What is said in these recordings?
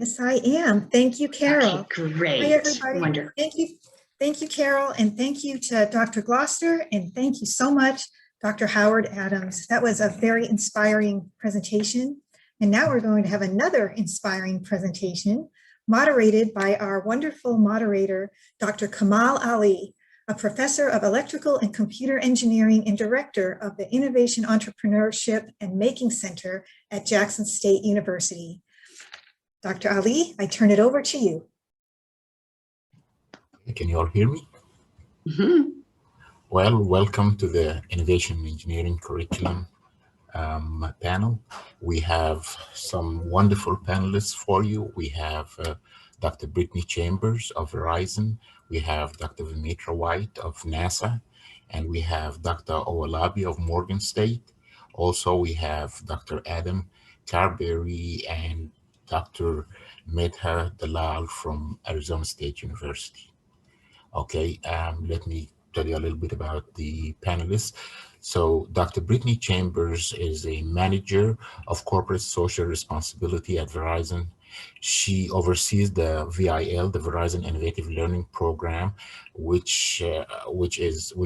Yes, I am. Thank you, Carol. Okay, great. Hi, everybody. Wonderful. Thank you, Carol, and thank you to Dr. Gloucester, and thank you so much, Dr. Howard Adams. That was a very inspiring presentation. And now we're going to have another inspiring presentation moderated by our wonderful moderator, Dr. Kamal Ali, a professor of electrical and computer engineering and director of the Innovation Entrepreneurship and Making Center at Jackson State University. Dr. Ali, I turn it over to you. Can you all hear me? Mm-hmm. Well, welcome to the Innovation Engineering Curriculum panel. We have some wonderful panelists for you. We have Dr. Britney Chambers of Verizon. We have Dr. Demetra White of NASA. And we have Dr. Owolabi of Morgan State. Also, we have Dr. Adam Carberry and Dr. Medha Dalal from Arizona State University. Okay, let me tell you a little bit about the panelists. So Dr. Britney Chambers is a manager of corporate social responsibility at Verizon. She oversees the VIL, the Verizon Innovative Learning Program, which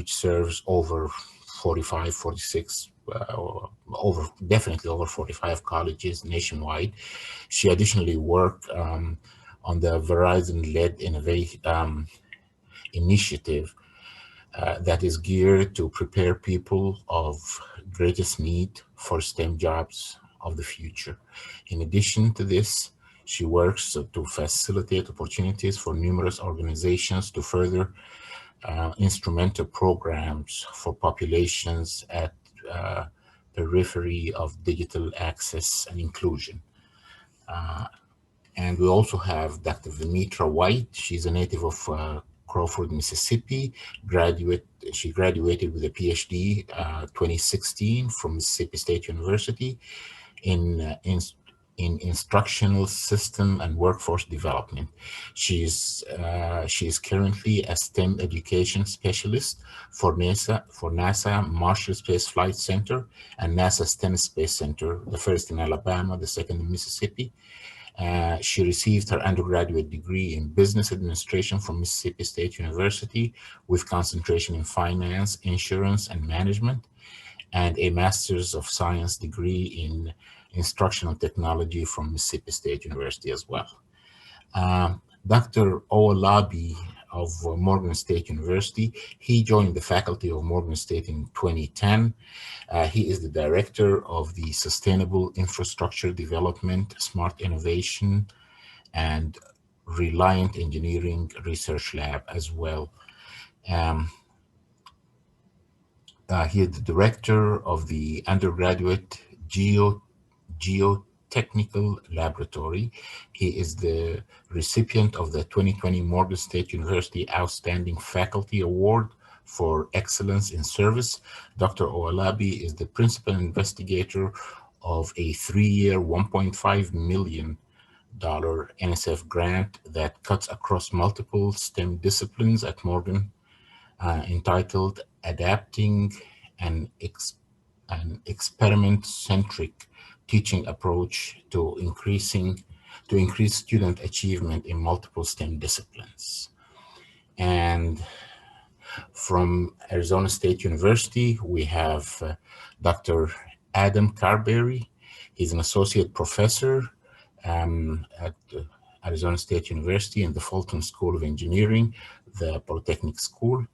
serves over 45, 46, definitely over 45 colleges nationwide. She additionally worked on the Verizon-led initiative that is geared to prepare people of greatest need for STEM jobs of the future. In addition to this, she works to facilitate opportunities for numerous organizations to further instrumental programs for populations at periphery of digital access and inclusion. And we also have Dr. Vemitra White. She's a native of Crawford, Mississippi. She graduated with a PhD 2016 from Mississippi State University in instructional system and workforce development. She is currently a STEM education specialist for NASA Marshall Space Flight Center and NASA Stennis Space Center, the first in Alabama, the second in Mississippi. She received her undergraduate degree in business administration from Mississippi State University with concentration in finance, insurance, and management, and a Master's of Science degree in instructional technology from Mississippi State University as well. Dr. Owolabi of Morgan State University, he joined the faculty of Morgan State in 2010. He is the director of the Sustainable Infrastructure Development, Smart Innovation, and Reliant Engineering Research Lab as well. He is the director of the undergraduate Geotechnical Laboratory. He is the recipient of the 2020 Morgan State University Outstanding Faculty Award for Excellence in Service. Dr. Owolabi is the principal investigator of a 3-year, $1.5 million NSF grant that cuts across multiple STEM disciplines at Morgan, entitled Adapting an Experiment-Centric Teaching Approach to Increase Student Achievement in Multiple STEM Disciplines. And from Arizona State University, we have Dr. Adam Carberry. He's an associate professor at Arizona State University in the Fulton School of Engineering, the Polytechnic School.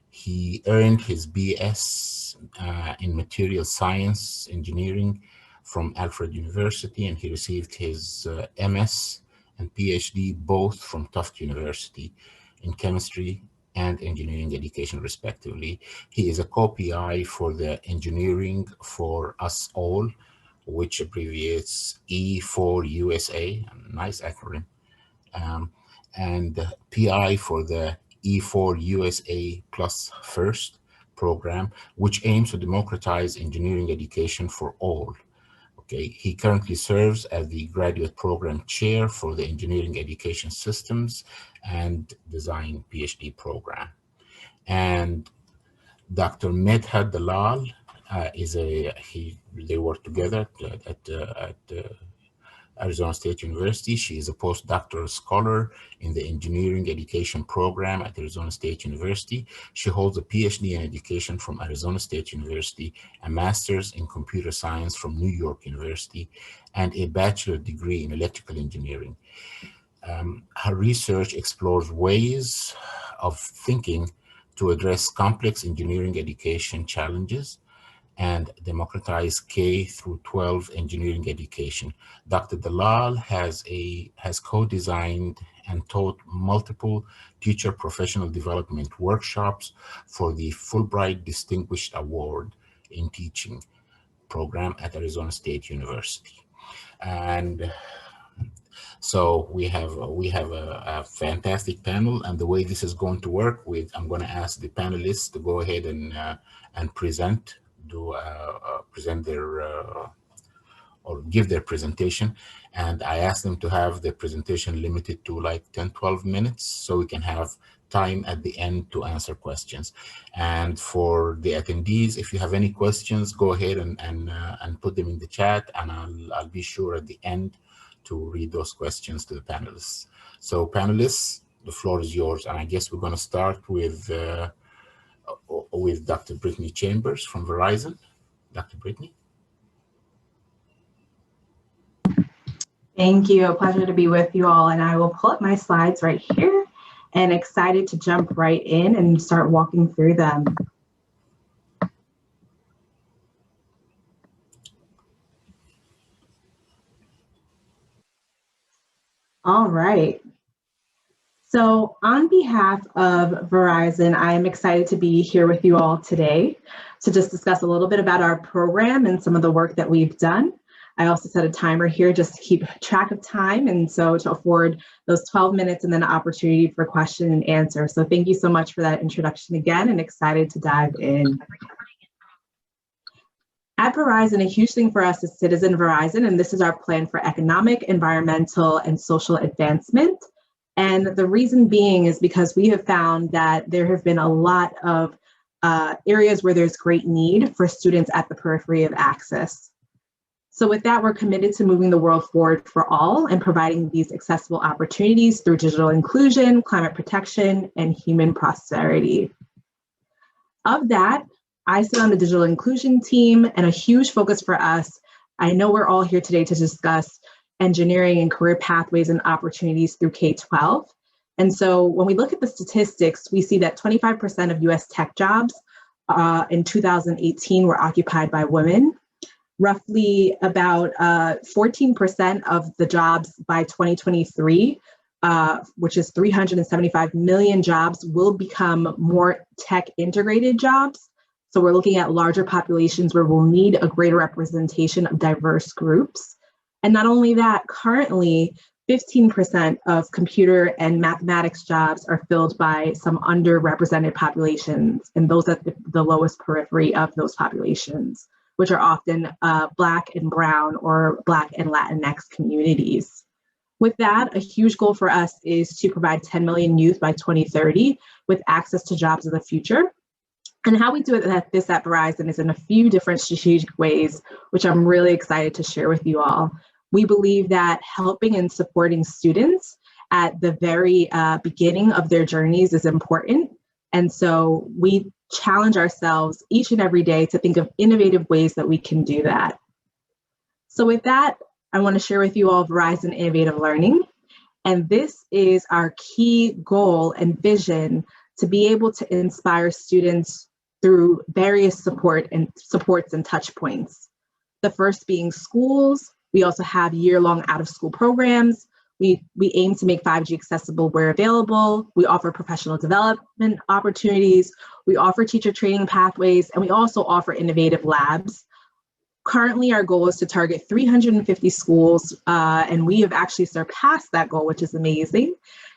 He earned his BS in Material Science Engineering from Alfred University, and he received his MS and PhD both from Tufts University in chemistry and engineering education, respectively. He is a co-PI for the Engineering for Us All, which abbreviates E4USA, a nice acronym, and PI for the E4USA Plus First program, which aims to democratize engineering education for all. Okay, he currently serves as the graduate program chair for the Engineering Education Systems and Design PhD program. And Dr. Medha Dalal they work together Arizona State University. She is a postdoctoral scholar in the engineering education program at Arizona State University. She holds a PhD in education from Arizona State University, a master's in computer science from New York University, and a bachelor degree in electrical engineering. Her research explores ways of thinking to address complex engineering education challenges and democratize K through 12 engineering education. Dr. Dalal has co-designed and taught multiple teacher professional development workshops for the Fulbright Distinguished Award in Teaching program at Arizona State University. And so we have a fantastic panel, and the way this is going to work I'm going to ask the panelists to go ahead and present their or give their presentation. And I asked them to have the presentation limited to like 10-12 minutes so we can have time at the end to answer questions. And for the attendees, if you have any questions, go ahead and put them in the chat, and I'll be sure at the end to read those questions to the panelists. So panelists, the floor is yours. And I guess we're going to start with Dr. Britney Chambers from Verizon. Dr. Brittany. Thank you. A pleasure to be with you all. And I will pull up my slides right here and excited to jump right in and start walking through them. All right. So on behalf of Verizon, I am excited to be here with you all today to just discuss a little bit about our program and some of the work that we've done. I also set a timer here just to keep track of time, and so to afford those 12 minutes and then an opportunity for question and answer. So thank you so much for that introduction again, and excited to dive in. At Verizon, a huge thing for us is Citizen Verizon, and this is our plan for economic, environmental, and social advancement. And the reason being is because we have found that there have been a lot of areas where there's great need for students at the periphery of access. So with that, we're committed to moving the world forward for all and providing these accessible opportunities through digital inclusion, climate protection, and human prosperity. Of that, I sit on the digital inclusion team, and a huge focus for us, I know we're all here today to discuss engineering and career pathways and opportunities through K-12. And so when we look at the statistics, we see that 25% of US tech jobs in 2018 were occupied by women. Roughly about 14% of the jobs by 2023, which is 375 million jobs, will become more tech integrated jobs. So we're looking at larger populations where we'll need a greater representation of diverse groups. And not only that, currently 15% of computer and mathematics jobs are filled by some underrepresented populations, and those at the lowest periphery of those populations, which are often Black and Brown or Black and Latinx communities. With that, a huge goal for us is to provide 10 million youth by 2030 with access to jobs of the future. And how we do it at Verizon is in a few different strategic ways, which I'm really excited to share with you all. We believe that helping and supporting students at the very beginning of their journeys is important. And so we challenge ourselves each and every day to think of innovative ways that we can do that. So with that, I want to share with you all Verizon Innovative Learning. And this is our key goal and vision to be able to inspire students through various supports and touch points. The first being schools. We also have year-long out-of-school programs. We aim to make 5G accessible where available. We offer professional development opportunities. We offer teacher training pathways, and we also offer innovative labs. Currently, our goal is to target 350 schools, and we have actually surpassed that goal, which is amazing.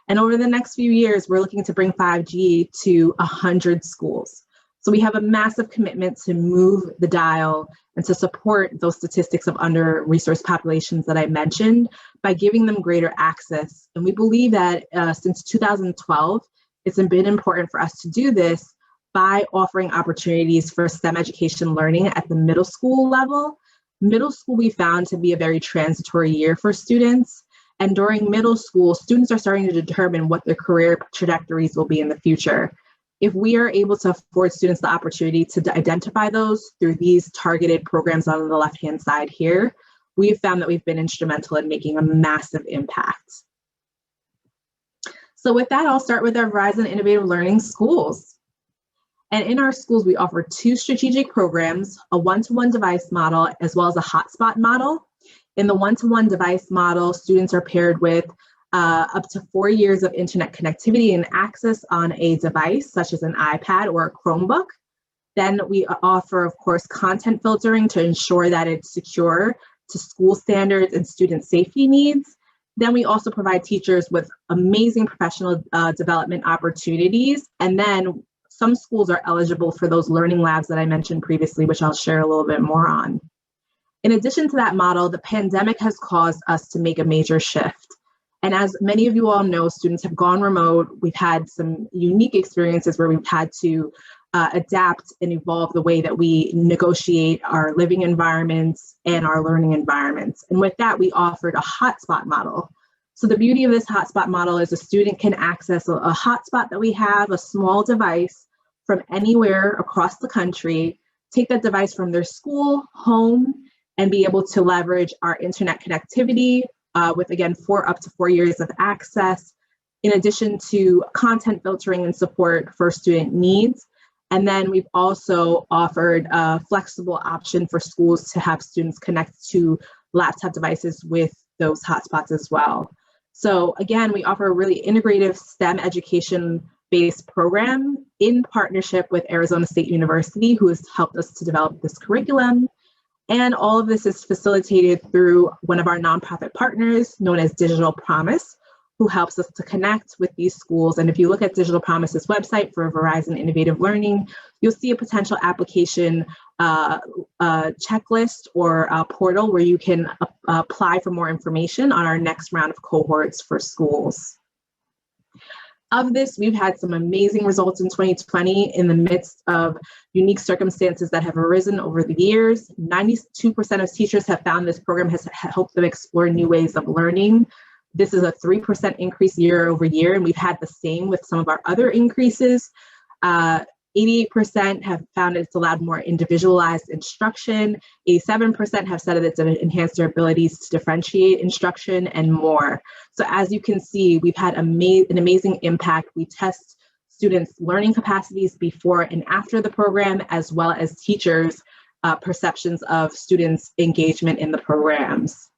And over the next few years, we're looking to bring 5G to 100 schools. So we have a massive commitment to move the dial and to support those statistics of under-resourced populations that I mentioned by giving them greater access. And we believe that since 2012, it's been important for us to do this by offering opportunities for STEM education learning at the middle school level. Middle school we found to be a very transitory year for students. And during middle school, students are starting to determine what their career trajectories will be in the future. If we are able to afford students the opportunity to identify those through these targeted programs on the left-hand side here, we've found that we've been instrumental in making a massive impact. So with that, I'll start with our Verizon Innovative Learning Schools. And in our schools, we offer 2 strategic programs, a one-to-one device model, as well as a hotspot model. In the one-to-one device model, students are paired with up to 4 years of internet connectivity and access on a device, such as an iPad or a Chromebook. Then we offer, of course, content filtering to ensure that it's secure to school standards and student safety needs. Then we also provide teachers with amazing professional development opportunities. And then some schools are eligible for those learning labs that I mentioned previously, which I'll share a little bit more on. In addition to that model, the pandemic has caused us to make a major shift. And as many of you all know, students have gone remote. We've had some unique experiences where we've had to adapt and evolve the way that we negotiate our living environments and our learning environments. And with that, we offered a hotspot model. So the beauty of this hotspot model is a student can access a hotspot that we have, a small device from anywhere across the country, take that device from their school, home, and be able to leverage our internet connectivity with, again, up to 4 years of access, in addition to content filtering and support for student needs. And then we've also offered a flexible option for schools to have students connect to laptop devices with those hotspots as well. So again, we offer a really integrative STEM education-based program in partnership with Arizona State University, who has helped us to develop this curriculum. And all of this is facilitated through one of our nonprofit partners known as Digital Promise, who helps us to connect with these schools. And if you look at Digital Promise's website for Verizon Innovative Learning, you'll see a potential application checklist or a portal where you can apply for more information on our next round of cohorts for schools. Of this, we've had some amazing results in 2020 in the midst of unique circumstances that have arisen over the years. 92% of teachers have found this program has helped them explore new ways of learning. This is a 3% increase year over year, and we've had the same with some of our other increases. 88% have found it's allowed more individualized instruction. 87% have said that it's enhanced their abilities to differentiate instruction and more. So as you can see, we've had an amazing impact. We test students' learning capacities before and after the program, as well as teachers' perceptions of students' engagement in the programs.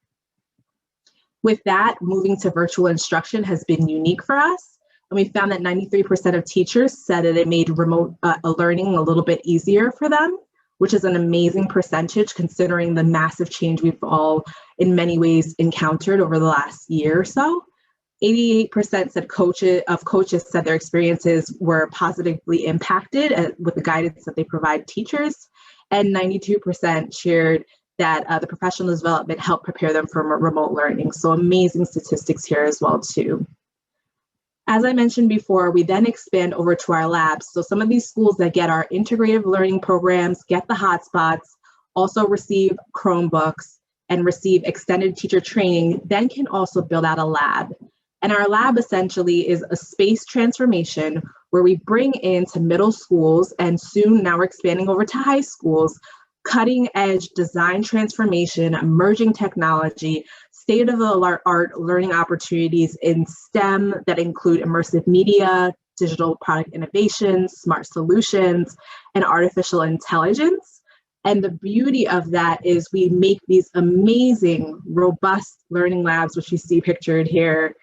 With that, moving to virtual instruction has been unique for us. And we found that 93% of teachers said that it made remote learning a little bit easier for them, which is an amazing percentage considering the massive change we've all in many ways encountered over the last year or so. 88% said coaches said their experiences were positively impacted with the guidance that they provide teachers. And 92% shared that the professional development helped prepare them for remote learning. So amazing statistics here as well too. As I mentioned before, we then expand over to our labs. So some of these schools that get our integrative learning programs, get the hotspots, also receive Chromebooks and receive extended teacher training, then can also build out a lab. And our lab essentially is a space transformation where we bring into middle schools, and soon now we're expanding over to high schools, cutting edge design transformation, emerging technology, state-of-the-art learning opportunities in STEM that include immersive media, digital product innovation, smart solutions, and artificial intelligence. And the beauty of that is we make these amazing, robust learning labs, which you see pictured here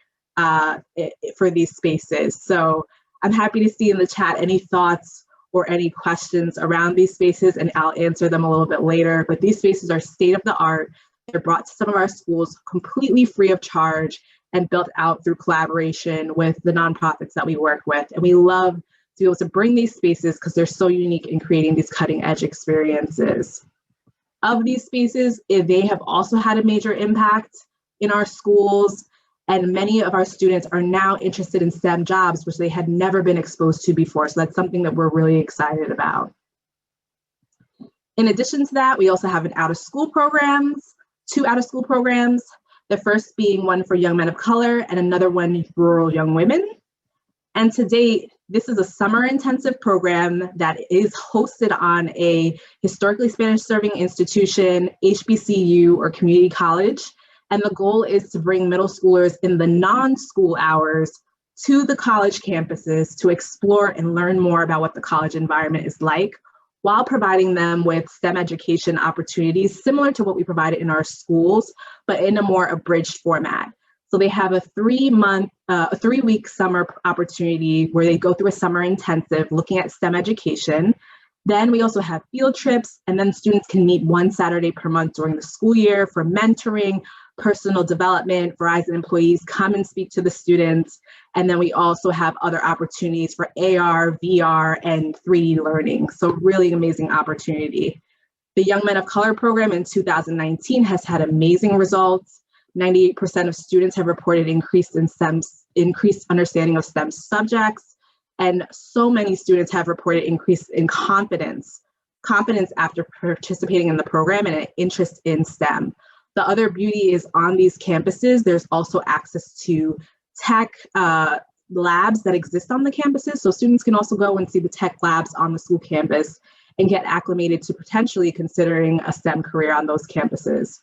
for these spaces. So I'm happy to see in the chat any thoughts or any questions around these spaces, and I'll answer them a little bit later. But these spaces are state-of-the-art. They're brought to some of our schools completely free of charge and built out through collaboration with the nonprofits that we work with. And we love to be able to bring these spaces because they're so unique in creating these cutting edge experiences. Of these spaces, they have also had a major impact in our schools, and many of our students are now interested in STEM jobs, which they had never been exposed to before. So that's something that we're really excited about. In addition to that, we also have two out-of-school programs. The first being one for young men of color and another one rural young women. And to date, this is a summer intensive program that is hosted on a historically Spanish serving institution, HBCU, or community college. And the goal is to bring middle schoolers in the non-school hours to the college campuses to explore and learn more about what the college environment is like, while providing them with STEM education opportunities similar to what we provided in our schools, but in a more abridged format. So they have a 3-week summer opportunity where they go through a summer intensive looking at STEM education. Then we also have field trips, and then students can meet one Saturday per month during the school year for mentoring, personal development. Verizon employees come and speak to the students. And then we also have other opportunities for AR, VR, and 3D learning. So really amazing opportunity. The Young Men of Color program in 2019 has had amazing results. 98% of students have reported increased understanding of STEM subjects. And so many students have reported increase in confidence after participating in the program and an interest in STEM. The other beauty is on these campuses, there's also access to tech labs that exist on the campuses. So students can also go and see the tech labs on the school campus and get acclimated to potentially considering a STEM career on those campuses.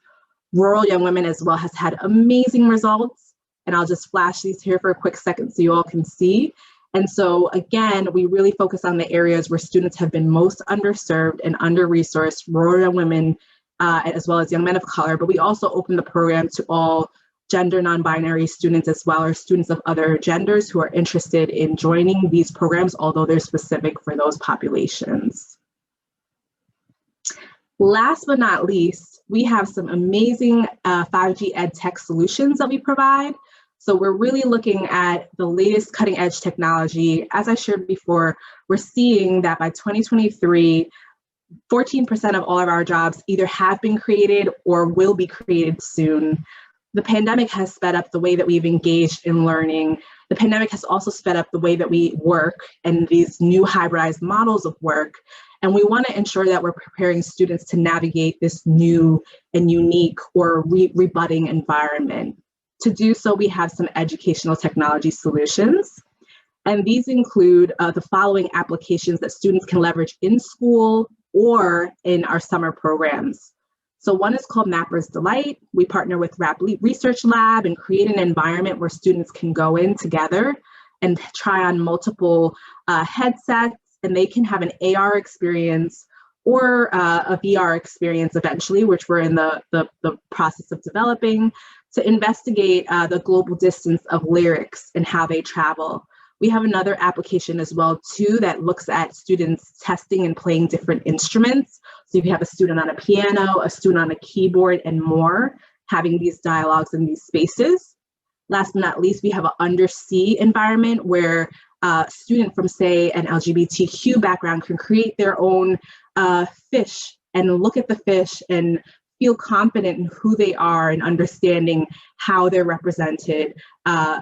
Rural Young Women as well has had amazing results. And I'll just flash these here for a quick second so you all can see. And so again, we really focus on the areas where students have been most underserved and under-resourced, rural young women, as well as young men of color, but we also open the program to all gender non-binary students as well, or students of other genders who are interested in joining these programs, although they're specific for those populations. Last but not least, we have some amazing 5G ed tech solutions that we provide. So we're really looking at the latest cutting edge technology. As I shared before, we're seeing that by 2023, 14% of all of our jobs either have been created or will be created soon. The pandemic has sped up the way that we've engaged in learning. The pandemic has also sped up the way that we work and these new hybridized models of work. And we want to ensure that we're preparing students to navigate this new and unique or rebutting environment. To do so, we have some educational technology solutions. And these include the following applications that students can leverage in school or in our summer programs. So one is called Mapper's Delight. We partner with Rap Research Lab and create an environment where students can go in together and try on multiple headsets, and they can have an AR experience or a VR experience eventually, which we're in the process of developing, to investigate the global distance of lyrics and how they travel. We have another application as well too that looks at students testing and playing different instruments. So you can have a student on a piano, a student on a keyboard, and more, having these dialogues in these spaces. Last but not least, we have an undersea environment where a student from, say, an LGBTQ background can create their own fish and look at the fish and feel confident in who they are and understanding how they're represented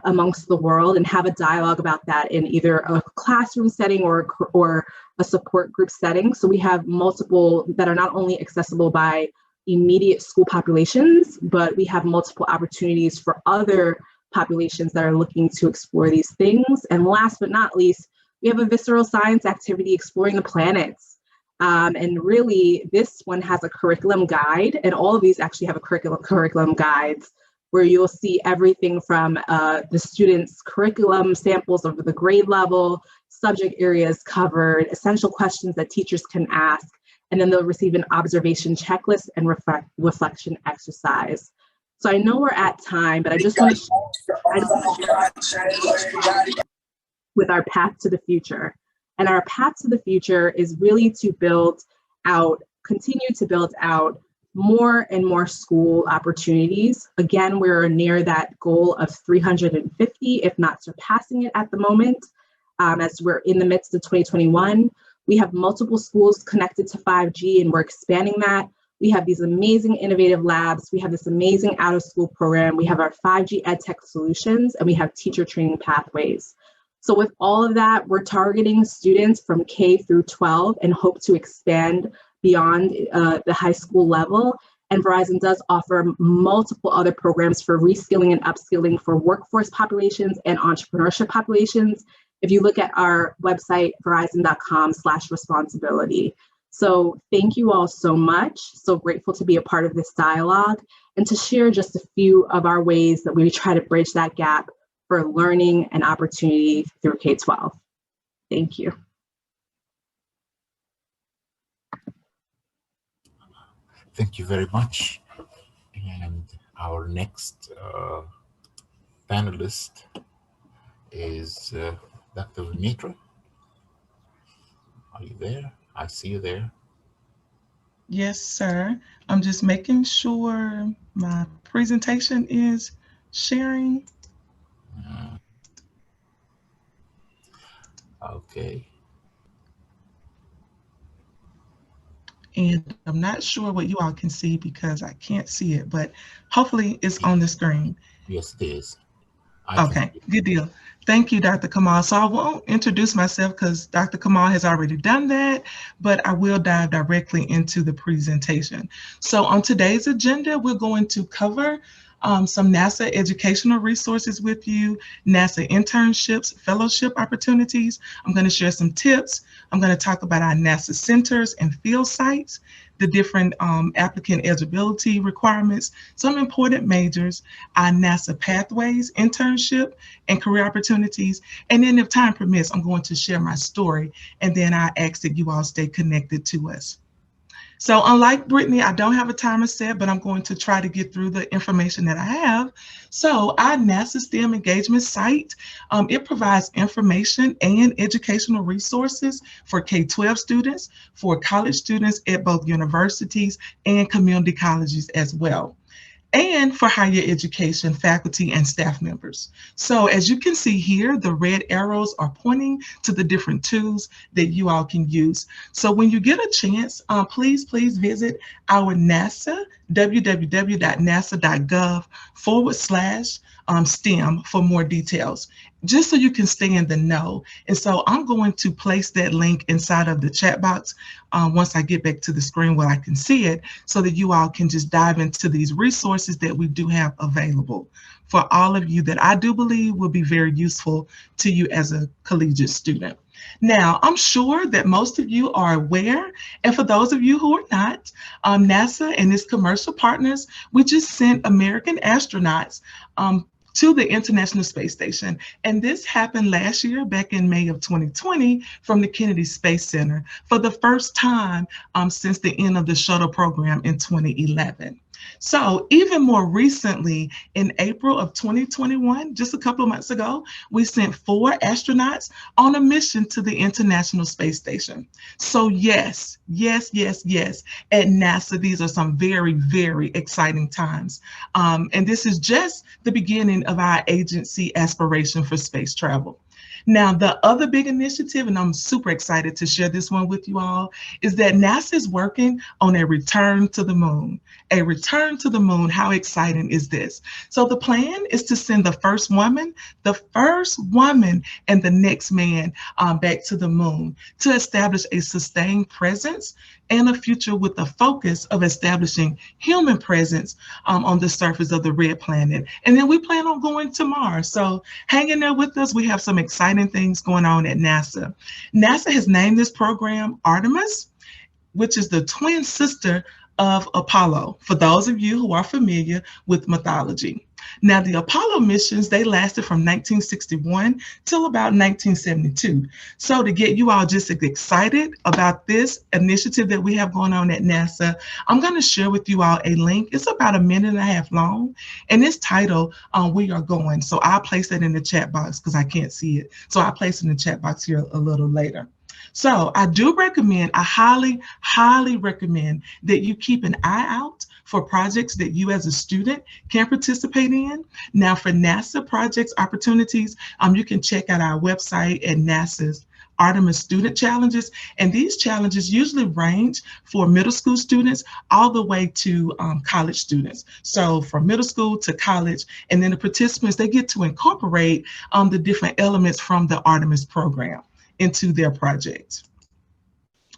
amongst the world, and have a dialogue about that in either a classroom setting or a support group setting. So we have multiple that are not only accessible by immediate school populations, but we have multiple opportunities for other populations that are looking to explore these things. And last but not least, we have a visceral science activity exploring the planets. And really, this one has a curriculum guide, and all of these actually have a curriculum guides where you'll see everything from the students' curriculum samples over the grade level, subject areas covered, essential questions that teachers can ask, and then they'll receive an observation checklist and reflection exercise. So I know we're at time, but I just want to share with our path to the future. And our path to the future is really to continue to build out more and more school opportunities. Again, we're near that goal of 350, if not surpassing it at the moment, as we're in the midst of 2021. We have multiple schools connected to 5G, and we're expanding that. We have these amazing innovative labs. We have this amazing out-of-school program. We have our 5G EdTech solutions, and we have teacher training pathways. So with all of that, we're targeting students from K through 12 and hope to expand beyond the high school level. And Verizon does offer multiple other programs for reskilling and upskilling for workforce populations and entrepreneurship populations. If you look at our website, verizon.com/responsibility. So thank you all so much. So grateful to be a part of this dialogue and to share just a few of our ways that we try to bridge that gap for learning and opportunity through K-12. Thank you. Thank you very much. And our next panelist is Dr. Vemitra. Are you there? I see you there. Yes, sir. I'm just making sure my presentation is sharing. Okay. And I'm not sure what you all can see because I can't see it, but hopefully it's on the screen. Yes, it is. Okay, good deal. Thank you, Dr. Kamal. So I won't introduce myself because Dr. Kamal has already done that, but I will dive directly into the presentation. So on today's agenda, we're going to cover some NASA educational resources with you, NASA internships, fellowship opportunities. I'm going to share some tips. I'm going to talk about our NASA centers and field sites, the different applicant eligibility requirements, some important majors, our NASA pathways, internship, and career opportunities. And then if time permits, I'm going to share my story, and then I ask that you all stay connected to us. So unlike Brittany, I don't have a timer set, but I'm going to try to get through the information that I have. So our NASA STEM engagement site, it provides information and educational resources for K-12 students, for college students at both universities and community colleges as well, and for higher education faculty and staff members. So as you can see here, the red arrows are pointing to the different tools that you all can use. So when you get a chance, please visit our NASA, www.nasa.gov/STEM for more details, just so you can stay in the know. And so I'm going to place that link inside of the chat box once I get back to the screen where I can see it, so that you all can just dive into these resources that we do have available for all of you that I do believe will be very useful to you as a collegiate student. Now, I'm sure that most of you are aware, and for those of you who are not, NASA and its commercial partners, we just sent American astronauts to the International Space Station. And this happened last year, back in May of 2020, from the Kennedy Space Center for the first time since the end of the shuttle program in 2011. So even more recently, in April of 2021, just a couple of months ago, we sent 4 astronauts on a mission to the International Space Station. So yes, at NASA, these are some very, very exciting times. And this is just the beginning of our agency aspiration for space travel. Now, the other big initiative, and I'm super excited to share this one with you all, is that NASA is working on a return to the moon. A return to the moon, how exciting is this? So the plan is to send the first woman and the next man back to the moon to establish a sustained presence and a future with a focus of establishing human presence on the surface of the red planet. And then we plan on going to Mars. So hang in there with us. We have some exciting things going on at NASA. NASA has named this program Artemis, which is the twin sister of Apollo, for those of you who are familiar with mythology. Now, the Apollo missions, they lasted from 1961 till about 1972. So to get you all just excited about this initiative that we have going on at NASA, I'm going to share with you all a link. It's about 1.5 minutes long, and it's titled We Are Going. So I'll place that in the chat box because I can't see it. So I'll place it in the chat box here a little later. So I do recommend, I highly recommend that you keep an eye out for projects that you as a student can participate in. Now for NASA projects opportunities, you can check out our website at NASA's Artemis Student Challenges. And these challenges usually range for middle school students all the way to college students. So from middle school to college, and then the participants, they get to incorporate the different elements from the Artemis program into their projects.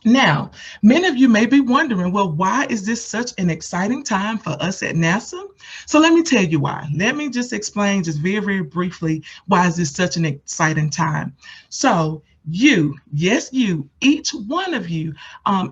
Now, many of you may be wondering, well, why is this such an exciting time for us at NASA? So let me tell you why. Let me just explain just very, very briefly, why is this such an exciting time? So you, yes, you, each one of you, and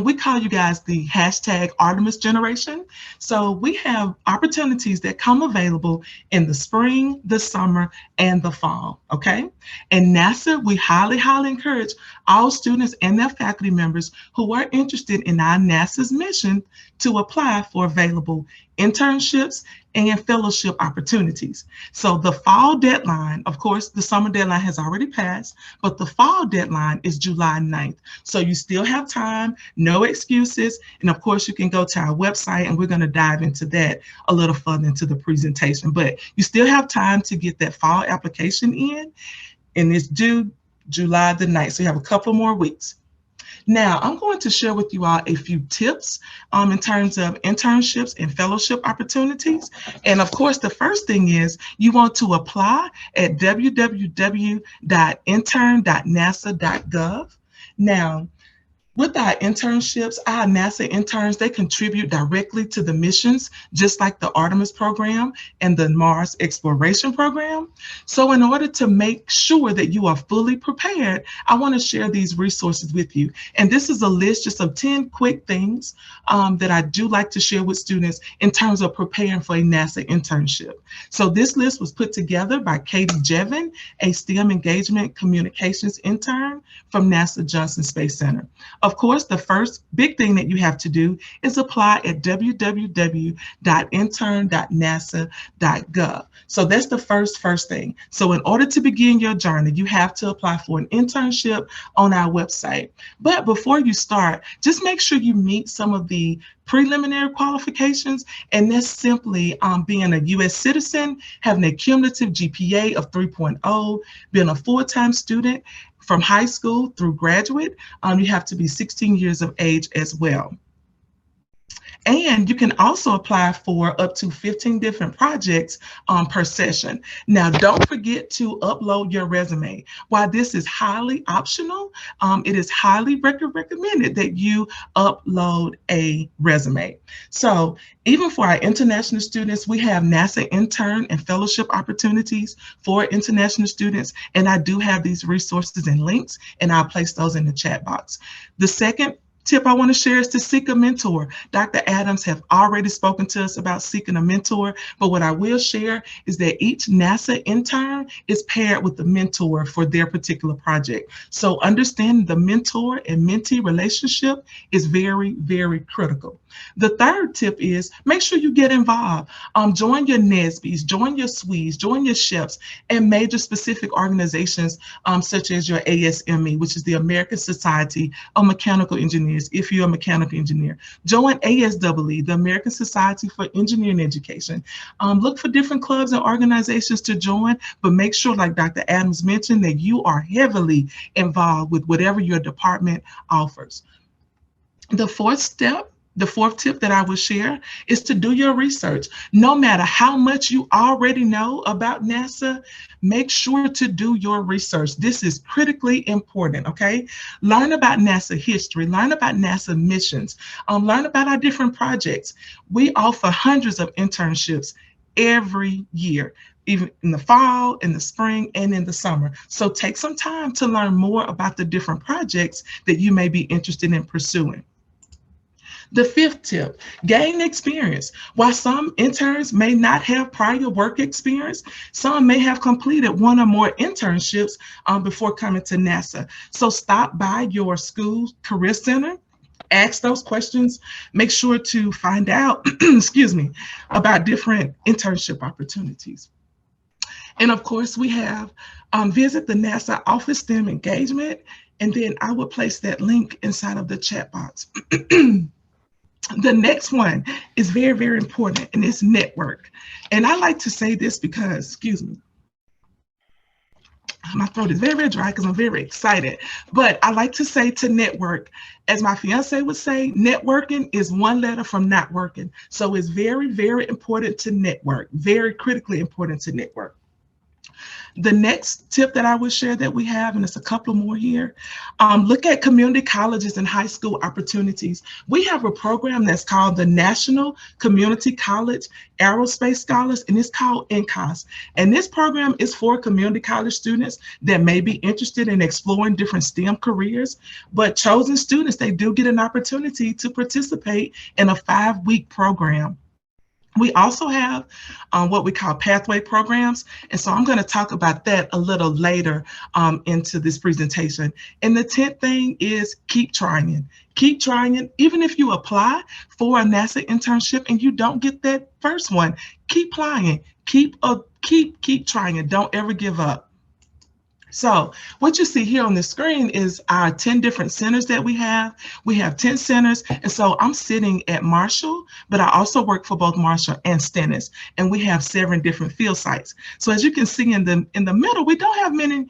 we call you guys the hashtag Artemis generation. So we have opportunities that come available in the spring, the summer, and the fall, okay? And NASA, we highly, highly encourage all students and their faculty members who are interested in our NASA's mission to apply for available internships and fellowship opportunities. So the fall deadline, of course, the summer deadline has already passed, but the fall deadline is July 9th. So you still have time, no excuses. And of course, you can go to our website, and we're going to dive into that a little further into the presentation. But you still have time to get that fall application in, and it's due July the 9th. So you have a couple more weeks. Now, I'm going to share with you all a few tips in terms of internships and fellowship opportunities. And of course, the first thing is you want to apply at www.intern.nasa.gov. Now, with our internships, our NASA interns, they contribute directly to the missions, just like the Artemis program and the Mars exploration program. So in order to make sure that you are fully prepared, I want to share these resources with you. And this is a list just of 10 quick things that I do like to share with students in terms of preparing for a NASA internship. So this list was put together by Katie Jevin, a STEM engagement communications intern from NASA Johnson Space Center. Of course, the first big thing that you have to do is apply at www.intern.nasa.gov. So that's the first thing. So in order to begin your journey, you have to apply for an internship on our website. But before you start, just make sure you meet some of the preliminary qualifications, and that's simply being a U.S. citizen, having a cumulative GPA of 3.0, being a full-time student, from high school through graduate. You have to be 16 years of age as well. And you can also apply for up to 15 different projects per session. Now, don't forget to upload your resume. While this is highly optional, it is highly recommended that you upload a resume. So even for our international students, we have NASA intern and fellowship opportunities for international students. And I do have these resources and links, and I'll place those in the chat box. The second tip I want to share is to seek a mentor. Dr. Adams have already spoken to us about seeking a mentor, but what I will share is that each NASA intern is paired with a mentor for their particular project. So understanding the mentor and mentee relationship is very, very critical. The third tip is make sure you get involved. Join your NSBEs, join your SWEs, join your SHEPs, and major specific organizations such as your ASME, which is the American Society of Mechanical Engineers, if you're a mechanical engineer. Join ASEE, the American Society for Engineering Education. Look for different clubs and organizations to join, but make sure, like Dr. Adams mentioned, that you are heavily involved with whatever your department offers. The fourth tip that I will share is to do your research. No matter how much you already know about NASA, make sure to do your research. This is critically important, okay? Learn about NASA history, learn about NASA missions, learn about our different projects. We offer hundreds of internships every year, even in the fall, in the spring, and in the summer. So take some time to learn more about the different projects that you may be interested in pursuing. The fifth tip, gain experience. While some interns may not have prior work experience, some may have completed one or more internships before coming to NASA. So stop by your school career center, ask those questions, make sure to find out, excuse me, about different internship opportunities. And of course, we have visit the NASA Office STEM engagement, and then I will place that link inside of the chat box. The next one is very, very important, and it's network. And I like to say this because, excuse me, my throat is very, very dry because I'm very excited. But I like to say to network, as my fiance would say, networking is one letter from not working. So it's very, very important to network, very critically important to network. The next tip that I would share that we have, and it's a couple more here, look at community colleges and high school opportunities. We have a program that's called the National Community College Aerospace Scholars, and it's called NCOS. And this program is for community college students that may be interested in exploring different STEM careers, but chosen students, they do get an opportunity to participate in a 5-week program. We also have what we call pathway programs. And so I'm going to talk about that a little later into this presentation. And the 10th thing is keep trying. Keep trying. Even if you apply for a NASA internship and you don't get that first one, keep applying. Keep trying. Don't ever give up. So what you see here on the screen is our 10 different centers that we have. We have 10 centers. And so I'm sitting at Marshall, but I also work for both Marshall and Stennis. And we have 7 different field sites. So as you can see in the middle, we don't have many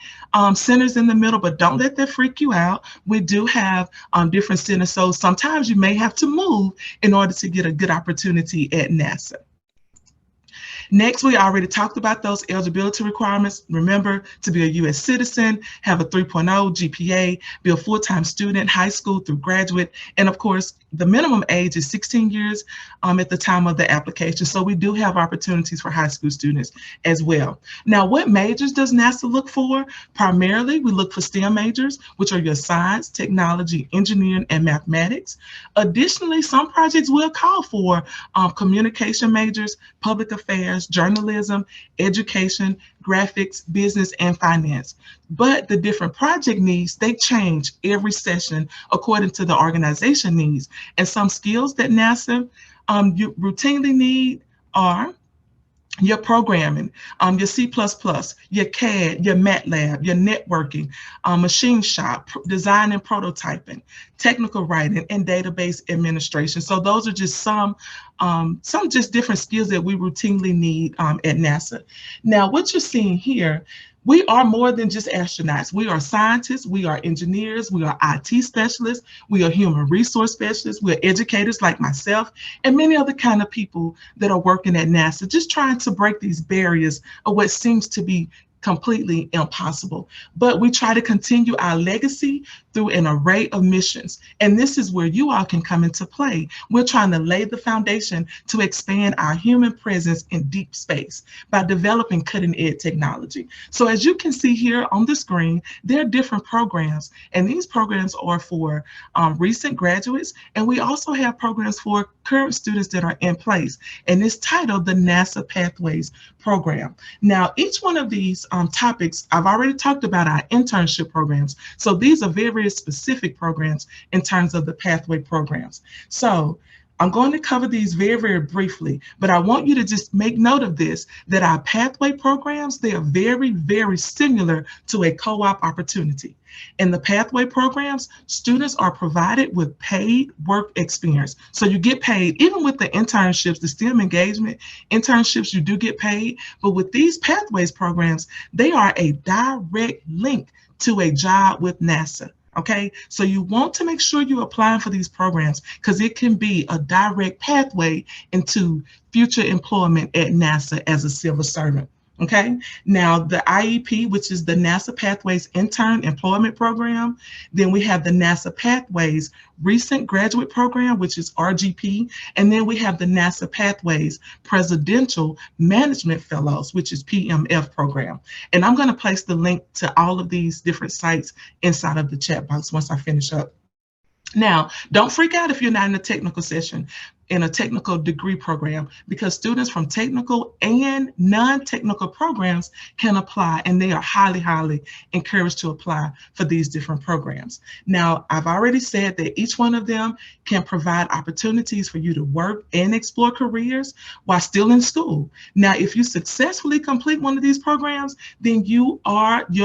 centers in the middle, but don't let that freak you out. We do have different centers. So sometimes you may have to move in order to get a good opportunity at NASA. Next, we already talked about those eligibility requirements. Remember, to be a U.S. citizen, have a 3.0 GPA, be a full-time student, high school through graduate, and of course, the minimum age is 16 years at the time of the application. So we do have opportunities for high school students as well. Now, what majors does NASA look for? Primarily, we look for STEM majors, which are your science, technology, engineering, and mathematics. Additionally, some projects will call for communication majors, public affairs, journalism, education, graphics, business, and finance. But the different project needs, they change every session according to the organization needs. And some skills that NASA you routinely need are your programming, your C++, your CAD, your MATLAB, your networking, machine shop, design and prototyping, technical writing, and database administration. So those are just some just different skills that we routinely need at NASA. Now, what you're seeing here, we are more than just astronauts. We are scientists, we are engineers, we are IT specialists, we are human resource specialists, we're educators like myself, and many other kind of people that are working at NASA, just trying to break these barriers of what seems to be completely impossible. But we try to continue our legacy through an array of missions. And this is where you all can come into play. We're trying to lay the foundation to expand our human presence in deep space by developing cutting-edge technology. So as you can see here on the screen, there are different programs, and these programs are for recent graduates, and we also have programs for current students that are in place, and it's titled the NASA Pathways Program. Now, each one of these topics, I've already talked about our internship programs. So these are very specific programs in terms of the pathway programs. So I'm going to cover these very, very briefly, but I want you to just make note of this, that our pathway programs, they are very, very similar to a co-op opportunity. In the pathway programs, students are provided with paid work experience. So you get paid, even with the internships, the STEM engagement internships, you do get paid. But with these pathways programs, they are a direct link to a job with NASA. Okay, so you want to make sure you're applying for these programs because it can be a direct pathway into future employment at NASA as a civil servant. Okay, now the IEP, which is the NASA Pathways Intern Employment Program. Then we have the NASA Pathways Recent Graduate Program, which is RGP. And then we have the NASA Pathways Presidential Management Fellows, which is PMF program. And I'm going to place the link to all of these different sites inside of the chat box once I finish up. Now, don't freak out if you're not in a technical session, in a technical degree program, because students from technical and non-technical programs can apply, and they are highly, highly encouraged to apply for these different programs. Now, I've already said that each one of them can provide opportunities for you to work and explore careers while still in school. Now, if you successfully complete one of these programs, then your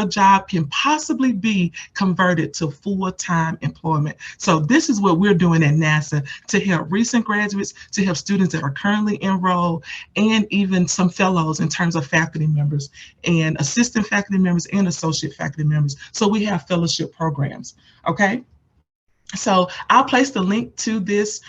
job can possibly be converted to full-time employment. So this is what we're doing at NASA to help recent graduates, to help students that are currently enrolled, and even some fellows in terms of faculty members and assistant faculty members and associate faculty members. So we have fellowship programs, okay? So I'll place the link to this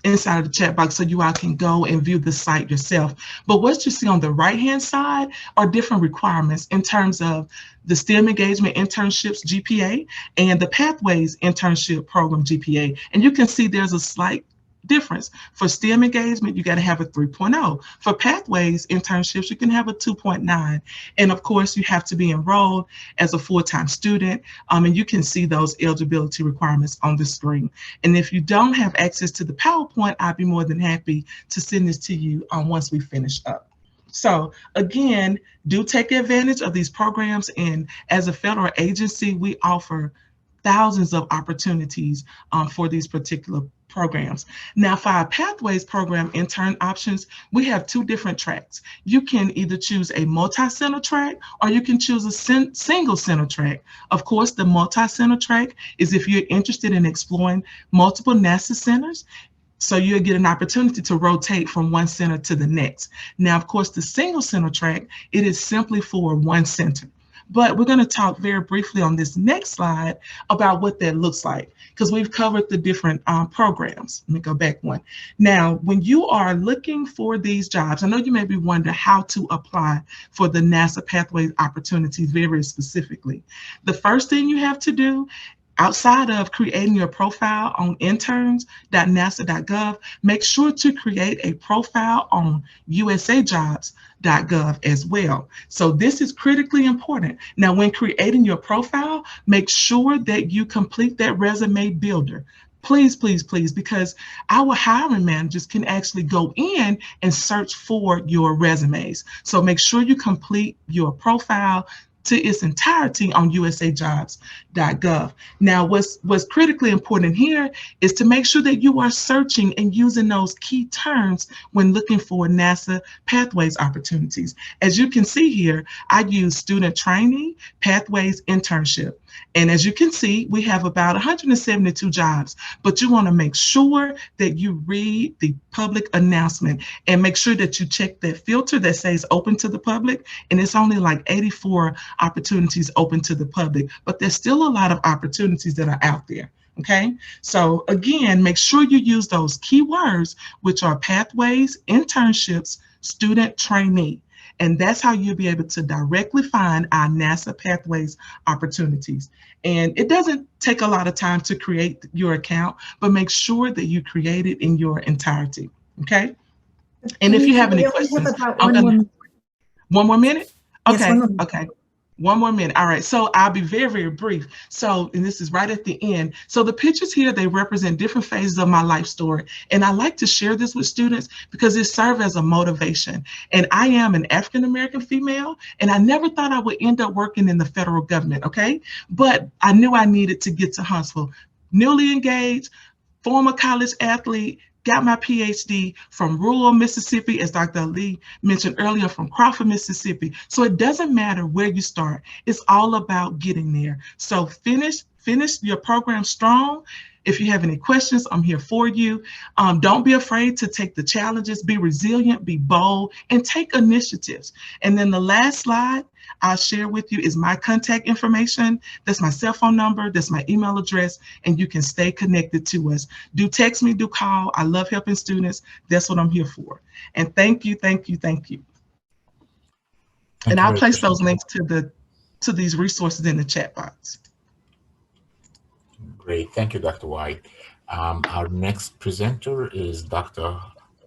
inside of the chat box so you all can go and view the site yourself. But what you see on the right-hand side are different requirements in terms of the STEM engagement internships GPA and the Pathways internship program GPA. And you can see there's a slight difference. For STEM engagement, you got to have a 3.0. For Pathways internships, you can have a 2.9. And of course, you have to be enrolled as a full-time student. And you can see those eligibility requirements on the screen. And if you don't have access to the PowerPoint, I'd be more than happy to send this to you once we finish up. So again, do take advantage of these programs. And as a federal agency, we offer thousands of opportunities for these particular programs. Now for our Pathways program intern options, we have two different tracks. You can either choose a multi-center track or you can choose a single center track. Of course, the multi-center track is if you're interested in exploring multiple NASA centers, so you'll get an opportunity to rotate from one center to the next. Now, of course, the single center track, it is simply for one center. But we're going to talk very briefly on this next slide about what that looks like, because we've covered the different programs. Let me go back one. Now, when you are looking for these jobs, I know you may be wondering how to apply for the NASA Pathways opportunities very specifically. The first thing you have to do, outside of creating your profile on interns.nasa.gov, make sure to create a profile on usajobs.gov as well. So this is critically important. Now, when creating your profile, make sure that you complete that resume builder. Please, please, please, because our hiring managers can actually go in and search for your resumes. So make sure you complete your profile to its entirety on usajobs.gov. Now, what's critically important here is to make sure that you are searching and using those key terms when looking for NASA Pathways opportunities. As you can see here, I use student training, Pathways internship. And as you can see, we have about 172 jobs, but you want to make sure that you read the public announcement and make sure that you check that filter that says open to the public. And it's only like 84 opportunities open to the public, but there's still a lot of opportunities that are out there. Okay, so again, make sure you use those keywords, which are Pathways, internships, student trainee. And that's how you'll be able to directly find our NASA Pathways opportunities. And it doesn't take a lot of time to create your account, but make sure that you create it in your entirety, okay? And if you have any questions, I'm gonna, one more minute? Okay, yes, okay. One more minute. All right, so I'll be very, very brief. So, and this is right at the end. So the pictures here, they represent different phases of my life story. And I like to share this with students because it serves as a motivation. And I am an African-American female, and I never thought I would end up working in the federal government, okay? But I knew I needed to get to Huntsville. Newly engaged, former college athlete, got my PhD from rural Mississippi, as Dr. Ali mentioned earlier, from Crawford, Mississippi. So it doesn't matter where you start. It's all about getting there. So finish your program strong. If you have any questions, I'm here for you. Don't be afraid to take the challenges, be resilient, be bold, and take initiatives. And then the last slide I'll share with you is my contact information. That's my cell phone number, that's my email address, and you can stay connected to us. Do text me, do call. I love helping students. That's what I'm here for. And thank you, thank you, thank you. And I'll place those links to these resources in the chat box. Great, thank you, Dr. White. Our next presenter is Dr.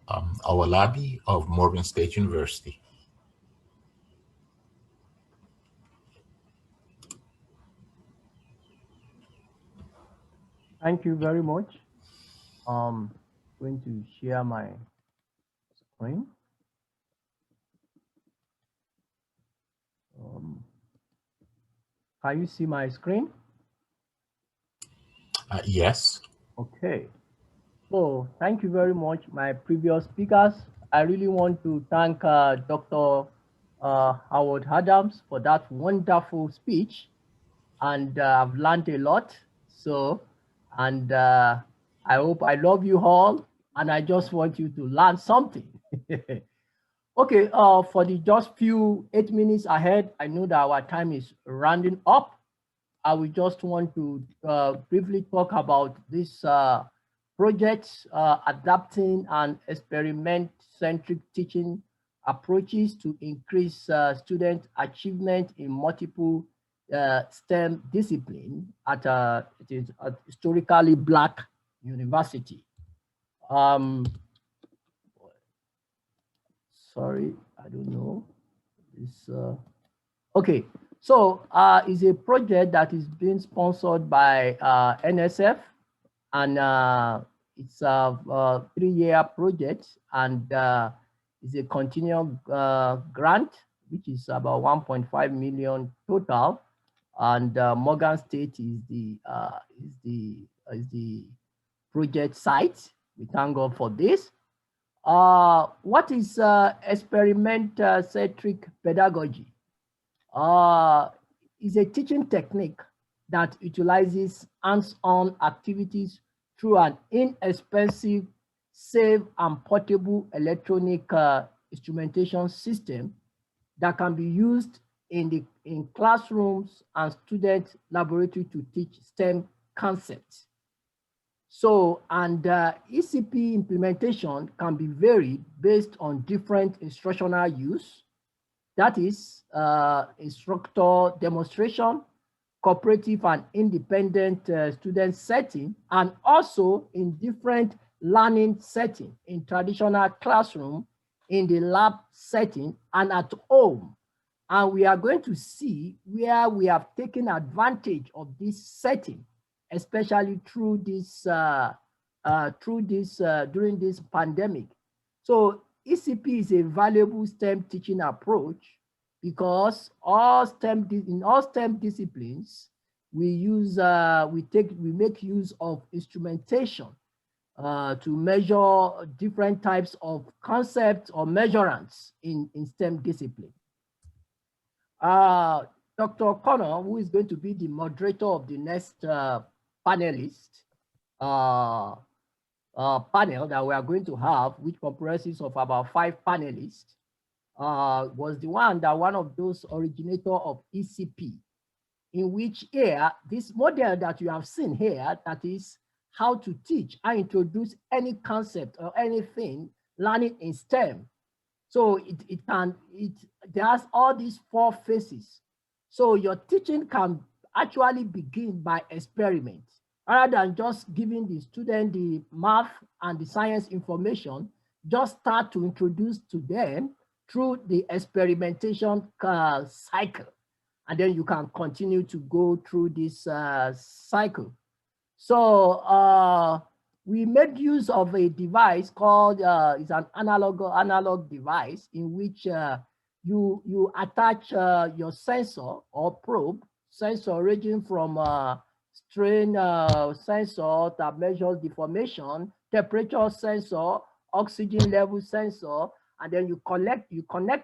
Owolabi of Morgan State University. Thank you very much. I'm going to share my screen. Can you see my screen? Yes. Okay. So thank you very much, my previous speakers. I really want to thank Dr. Howard Adams for that wonderful speech. And I've learned a lot. So, and I love you all. And I just want you to learn something. Okay, for the just few 8 minutes ahead, I know that our time is rounding up. I will just want to briefly talk about this project, adapting and experiment-centric teaching approaches to increase student achievement in multiple STEM discipline at it is a historically Black university. Sorry, I don't know. This okay. So it's a project that is being sponsored by NSF, and it's a 3-year project, and it's a continual grant, which is about 1.5 million total. And Morgan State is the project site. We thank God for this. What is experiment-centric pedagogy? Is a teaching technique that utilizes hands-on activities through an inexpensive, safe, and portable electronic instrumentation system that can be used in classrooms and student laboratory to teach STEM concepts. So, and ECP implementation can be varied based on different instructional use. That is instructor demonstration, cooperative and independent student setting, and also in different learning setting, in traditional classroom, in the lab setting, and at home. And we are going to see where we have taken advantage of this setting, especially through this during this pandemic. So ECP is a valuable STEM teaching approach because in all STEM disciplines, we make use of instrumentation to measure different types of concepts or measurements in STEM discipline. Dr. Connor, who is going to be the moderator of the next panelist panel that we are going to have, which comprises of about 5 panelists, was one of those originator of ECP, in which here, this model that you have seen here, that is how to teach and introduce any concept or anything learning in STEM. So it has all these 4 phases. So your teaching can actually begin by experiment, rather than just giving the student the math and the science information. Just start to introduce to them through the experimentation cycle. And then you can continue to go through this cycle. So we made use of a device called, it's an analog device in which you attach your sensor or probe, sensor ranging from strain sensor that measures deformation, temperature sensor, oxygen level sensor, and then you connect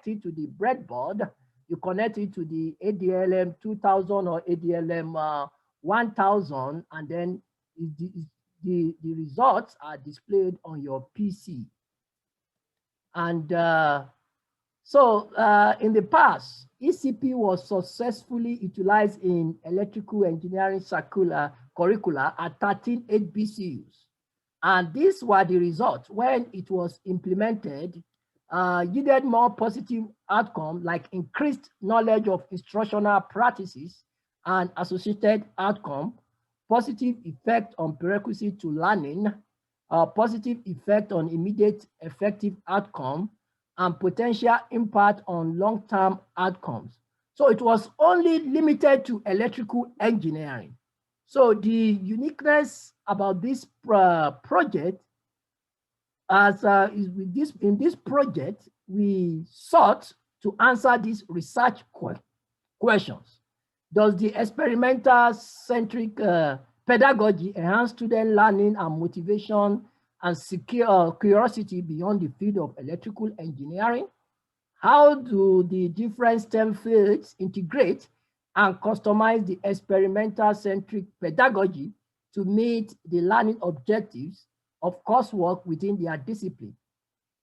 it to the breadboard, you connect it to the ADLM 2000 or ADLM 1000, and then the results are displayed on your PC. And so in the past, ECP was successfully utilized in electrical engineering curricula at 13 HBCUs. And these were the results when it was implemented, yielded more positive outcome like increased knowledge of instructional practices and associated outcome, positive effect on prerequisite to learning, positive effect on immediate effective outcome, and potential impact on long-term outcomes. So it was only limited to electrical engineering. So the uniqueness about this project is in this project, we sought to answer these research questions. Does the experimental-centric pedagogy enhance student learning and motivation and secure curiosity beyond the field of electrical engineering? How do the different STEM fields integrate and customize the experimental-centric pedagogy to meet the learning objectives of coursework within their discipline?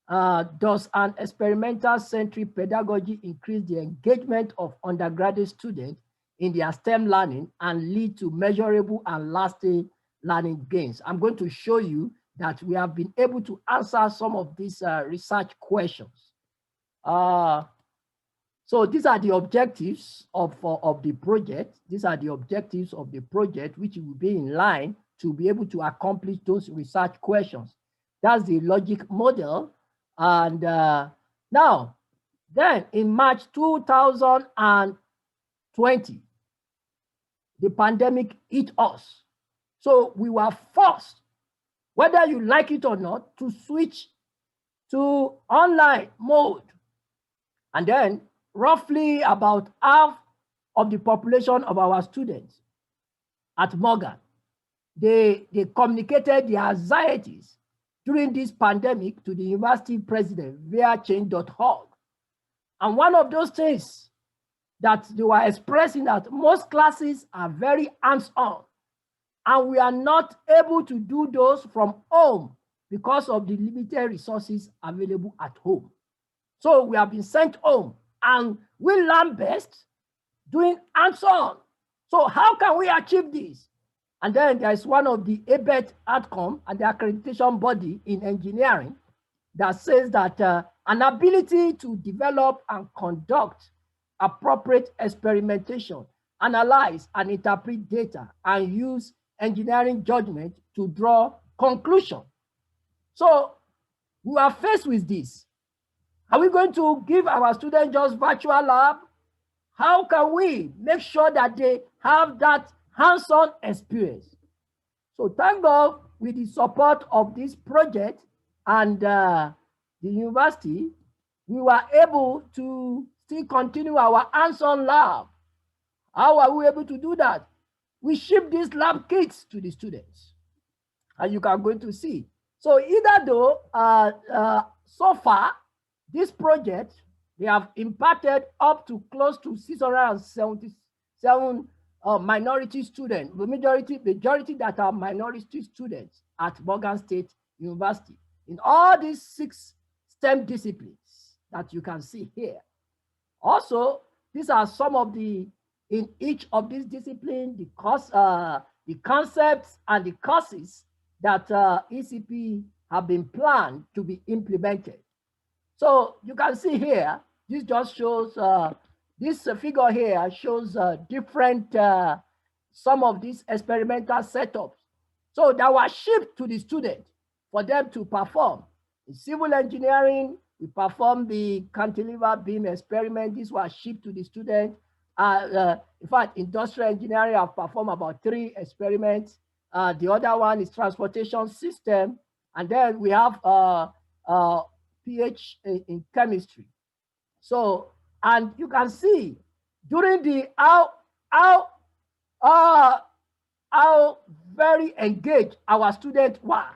Does an experimental-centric pedagogy increase the engagement of undergraduate students in their STEM learning and lead to measurable and lasting learning gains. I'm going to show you that we have been able to answer some of these research questions. So these are the objectives of the project. These are the objectives of the project, which will be in line to be able to accomplish those research questions. That's the logic model. And now, then in March 2020, the pandemic hit us. So we were forced, whether you like it or not, to switch to online mode. And then roughly about half of the population of our students at Morgan, they communicated their anxieties during this pandemic to the university president via change.org. And one of those things that they were expressing that most classes are very hands-on, and we are not able to do those from home because of the limited resources available at home. So we have been sent home, and we learn best doing hands-on. So how can we achieve this? And then there is one of the ABET outcome and the accreditation body in engineering that says that an ability to develop and conduct appropriate experimentation, analyze and interpret data, and use engineering judgment to draw conclusion. So we are faced with this. Are we going to give our students just virtual lab? How can we make sure that they have that hands-on experience? So thank God, with the support of this project and the university, we were able to still continue our hands-on lab. How are we able to do that? We ship these lab kits to the students, and you can go to see. So either though, so far, this project, they have impacted up to close to 677 minority students, the majority that are minority students at Morgan State University in all these 6 STEM disciplines that you can see here. Also, these are some of the, in each of these disciplines, the concepts and the courses that ECP have been planned to be implemented. So you can see here, this just shows, this figure here shows different, some of these experimental setups. So that was shipped to the student for them to perform. In civil engineering, we performed the cantilever beam experiment. This was shipped to the student. In fact, industrial engineering, I've performed about 3 experiments. The other one is transportation system. And then we have PH in chemistry. So, and you can see during the how very engaged our students were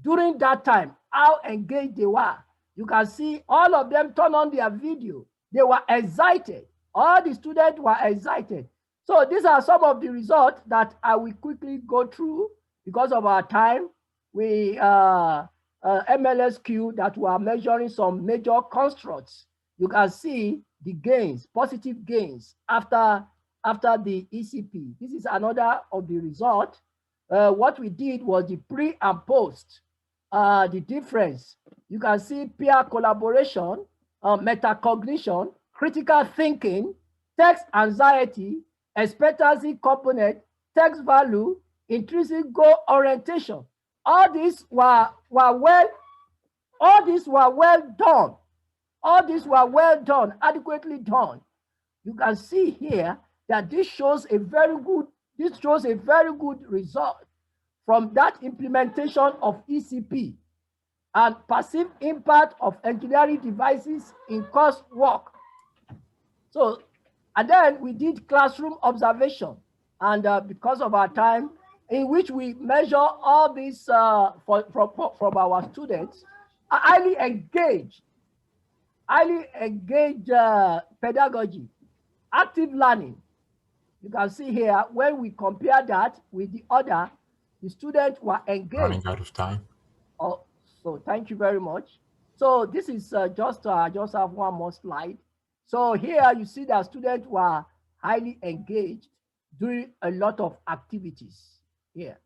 during that time, how engaged they were. You can see all of them turn on their video. They were excited. All the students were excited. So these are some of the results that I will quickly go through because of our time. We MLSQ that we are measuring some major constructs. You can see the gains, positive gains after the ECP. This is another of the result. What we did was the pre and post, the difference. You can see peer collaboration, metacognition, critical thinking, text anxiety, expectancy component, text value, intrinsic goal orientation. All these were well done. All these were well done, adequately done. You can see here that this shows a very good result from that implementation of ECP and perceived impact of engineering devices in coursework. So, and then we did classroom observation, and because of our time, in which we measure all these from our students, highly engaged pedagogy, active learning. You can see here, when we compare that with the other, the students were engaged. Running out of time. Oh, so thank you very much. So this is just have one more slide. So here you see that students were highly engaged, doing a lot of activities here.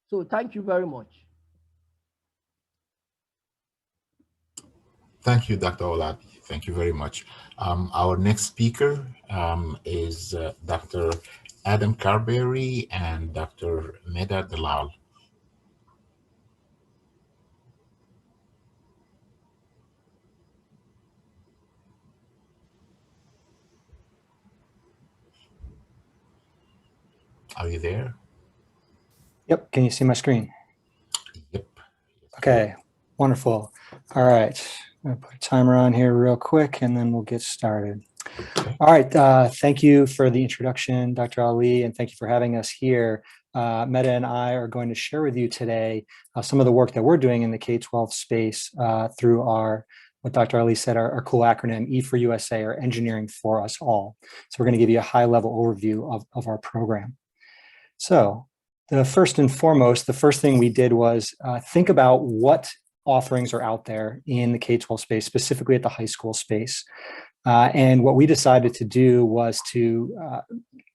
So thank you very much. Thank you, Dr. Owolabi. Thank you very much. Our next speaker is Dr. Adam Carberry and Dr. Medha Dalal. Are you there? Yep. Can you see my screen? Yep. Okay. Wonderful. All right. I'm going to put a timer on here real quick and then we'll get started. Okay. All right. Thank you for the introduction, Dr. Ali, and thank you for having us here. Medha and I are going to share with you today some of the work that we're doing in the K-12 space through our, what Dr. Ali said, our cool acronym E for USA, or Engineering for Us All. So we're going to give you a high-level overview of our program. So the first and foremost, the first thing we did was think about what offerings are out there in the K-12 space, specifically at the high school space. And what we decided to do was to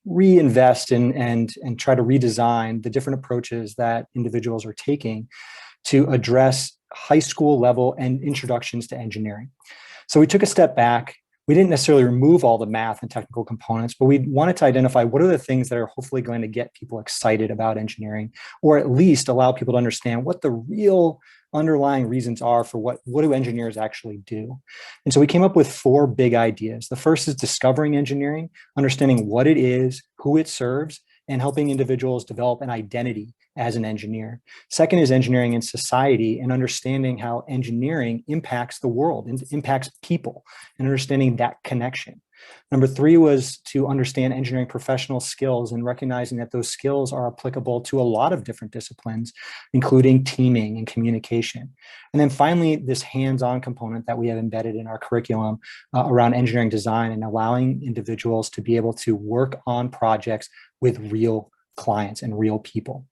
reinvest and try to redesign the different approaches that individuals are taking to address high school level and introductions to engineering. So we took a step back. We didn't necessarily remove all the math and technical components, but we wanted to identify what are the things that are hopefully going to get people excited about engineering, or at least allow people to understand what the real underlying reasons are for what do engineers actually do. And so we came up with 4 big ideas. The first is discovering engineering, understanding what it is, who it serves, and helping individuals develop an identity as an engineer. Second is engineering in society and understanding how engineering impacts the world and impacts people and understanding that connection. Number 3 was to understand engineering professional skills and recognizing that those skills are applicable to a lot of different disciplines, including teaming and communication. And then finally, this hands-on component that we have embedded in our curriculum around engineering design and allowing individuals to be able to work on projects with real clients and real people.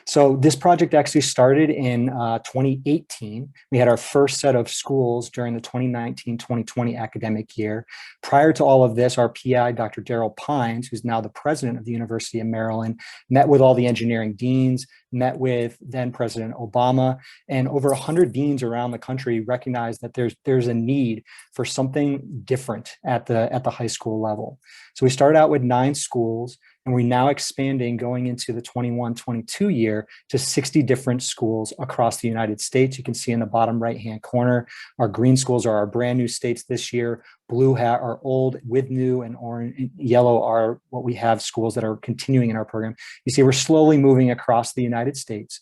So this project actually started in 2018. We had our first set of schools during the 2019-2020 academic year. Prior to all of this, our PI, Dr. Daryl Pines, who's now the president of the University of Maryland, met with all the engineering deans, met with then President Obama, and over 100 deans around the country recognized that there's a need for something different at the high school level. So we started out with 9 schools, and we're now expanding going into the 21-22 year to 60 different schools across the United States. You can see in the bottom right-hand corner, our green schools are our brand new states this year. Blue are old with new, and orange and yellow are what we have schools that are continuing in our program. You see, we're slowly moving across the United States.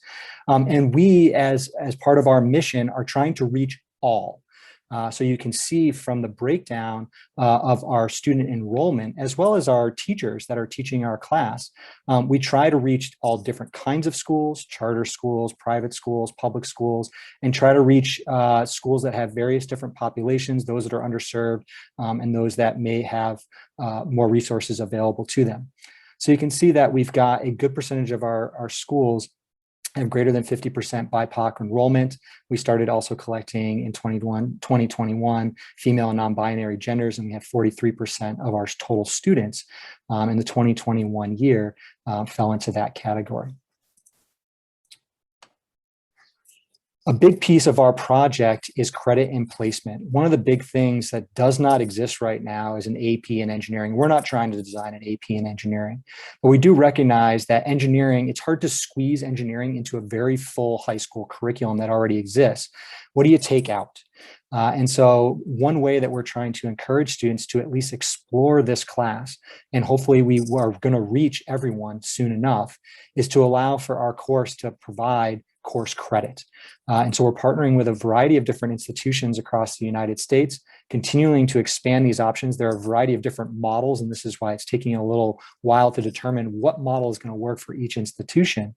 And we, as part of our mission, are trying to reach all. So you can see from the breakdown of our student enrollment, as well as our teachers that are teaching our class, we try to reach all different kinds of schools, charter schools, private schools, public schools, and try to reach schools that have various different populations, those that are underserved, and those that may have more resources available to them. So you can see that we've got a good percentage of our schools have greater than 50% BIPOC enrollment. We started also collecting in 2021 female and non-binary genders, and we have 43% of our total students in the 2021 year fell into that category. A big piece of our project is credit and placement. One of the big things that does not exist right now is an AP in engineering. We're not trying to design an AP in engineering, but we do recognize that engineering, it's hard to squeeze engineering into a very full high school curriculum that already exists. What do you take out? And so one way that we're trying to encourage students to at least explore this class, and hopefully we are going to reach everyone soon enough, is to allow for our course to provide course credit. And so we're partnering with a variety of different institutions across the United States, continuing to expand these options. There are a variety of different models, and this is why it's taking a little while to determine what model is going to work for each institution.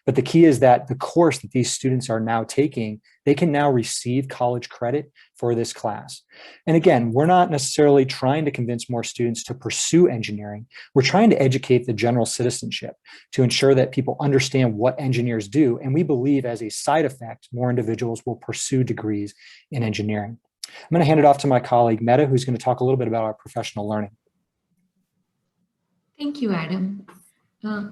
But the key is that the course that these students are now taking, they can now receive college credit for this class. And again, we're not necessarily trying to convince more students to pursue engineering. We're trying to educate the general citizenship to ensure that people understand what engineers do. And we believe as a side effect, more individuals will pursue degrees in engineering. I'm going to hand it off to my colleague, Medha, who's going to talk a little bit about our professional learning. Thank you, Adam.